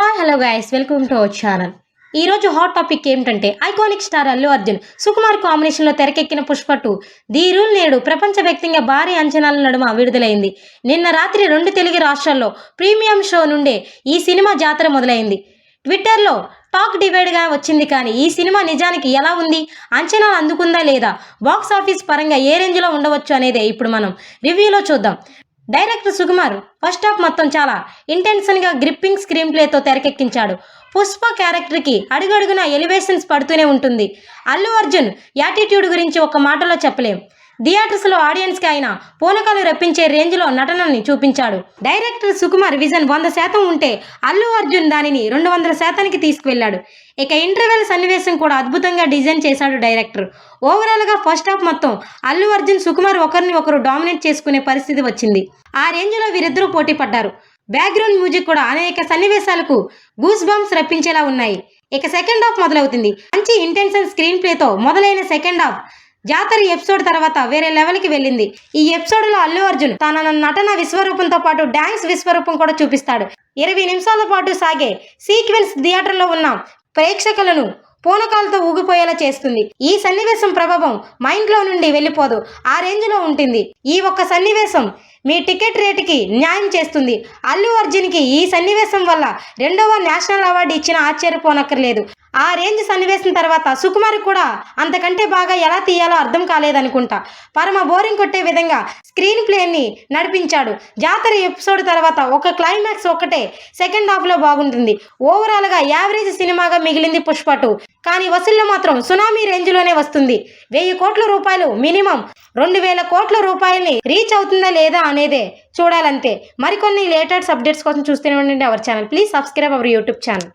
Hello guys, welcome to our channel. ఈరోజు hot topic ఏమిటంటే iconic star Allu Arjun Sukumar కాంబినేషన్లో తెరకెక్కిన పుష్ప 2 ది రూల్ నేడు ప్రపంచవ్యాప్తంగా భారీ అంచనాల నడుమ విడుదలైంది. నిన్న రాత్రి 2 తెలుగు రాష్ట్రాల్లో ప్రీమియం షో నుండే ఈ సినిమా జాతర మొదలైంది. ట్విట్టర్లో టాక్ డివైడ్గా వచ్చింది. కానీ ఈ సినిమా నిజానికి ఎలా ఉంది, అంచనాలు అందుకుందా లేదా, బాక్స్ ఆఫీస్ పరంగా ఏ రేంజ్లో ఉండవచ్చు అనేదే ఇప్పుడు మనం రివ్యూలో చూద్దాం. డైరెక్టర్ సుకుమార్ ఫస్ట్ హాఫ్ మొత్తం చాలా ఇంటెన్షన్గా గ్రిప్పింగ్ స్క్రీన్ ప్లేతో తెరకెక్కించాడు. పుష్ప క్యారెక్టర్కి అడుగడుగున ఎలివేషన్స్ పడుతూనే ఉంటుంది. అల్లు అర్జున్ యాటిట్యూడ్ గురించి ఒక మాటలో చెప్పలేం. థియేటర్స్లో ఆడియన్స్కి ఆయన పూనకాలు రప్పించే రేంజ్లో నటనని చూపించాడు. డైరెక్టర్ సుకుమార్ విజన్ 100% ఉంటే అల్లు అర్జున్ దానిని 200%కి తీసుకువెళ్ళాడు. ఇక ఇంటర్వెల్ సన్నివేశం కూడా అద్భుతంగా డిజైన్ చేశాడు డైరెక్టర్. ఓవరాల్గా ఫస్ట్ హాఫ్ మొత్తం అల్లు అర్జున్ సుకుమార్ ఒకరిని ఒకరు డామినేట్ చేసుకునే పరిస్థితి వచ్చింది. ఆ రేంజ్లో వీరిద్దరూ పోటీ పడ్డారు. బ్యాక్గ్రౌండ్ మ్యూజిక్ కూడా అనేక సన్నివేశాలకు గూస్ బంప్స్ రప్పించేలా ఉన్నాయి. ఇక సెకండ్ హాఫ్ మొదలవుతుంది. మంచి ఇంటెన్షన్ స్క్రీన్ ప్లేతో మొదలైన సెకండ్ హాఫ్ జాతర ఎపిసోడ్ తర్వాత వేరే లెవెల్కి వెళ్ళింది. ఈ ఎపిసోడ్లో అల్లు అర్జున్ తన నటన విశ్వరూపంతో పాటు డ్యాన్స్ విశ్వరూపం కూడా చూపిస్తాడు. 20 నిమిషాల పాటు సాగే సీక్వెన్స్ థియేటర్లో ఉన్న ప్రేక్షకులను పూనకాలతో ఊగిపోయేలా చేస్తుంది. ఈ సన్నివేశం ప్రభావం మైండ్లో నుండి వెళ్ళిపోదు, ఆ రేంజ్లో ఉంటుంది. ఈ ఒక్క సన్నివేశం మీ టికెట్ రేటుకి న్యాయం చేస్తుంది. అల్లు అర్జున్కి ఈ సన్నివేశం వల్ల 2వ నేషనల్ అవార్డు ఇచ్చిన ఆశ్చర్యపోనక్కర్లేదు. ఆ రేంజ్ సన్నివేశం తర్వాత సుకుమార్ కూడా అంతకంటే బాగా ఎలా తీయాలో అర్థం కాలేదనుకుంటా. పరమ బోరింగ్ కొట్టే విధంగా స్క్రీన్ ప్లేని నడిపించాడు. జాతర ఎపిసోడ్ తర్వాత ఒక క్లైమాక్స్ ఒక్కటే సెకండ్ హాఫ్లో బాగుంటుంది. ఓవరాల్గా యావరేజ్ సినిమాగా మిగిలింది పుష్ప 2. కానీ వసూళ్లు మాత్రం సునామీ రేంజ్లోనే వస్తుంది. 1000 కోట్ల రూపాయలు మినిమం 2000 కోట్ల రూపాయలని రీచ్ అవుతుందా లేదా అనేదే చూడాలంతే. మరికొన్ని లేటెస్ట్ అప్డేట్స్ కోసం చూస్తూనే ఉండండి our channel. Please subscribe our YouTube channel.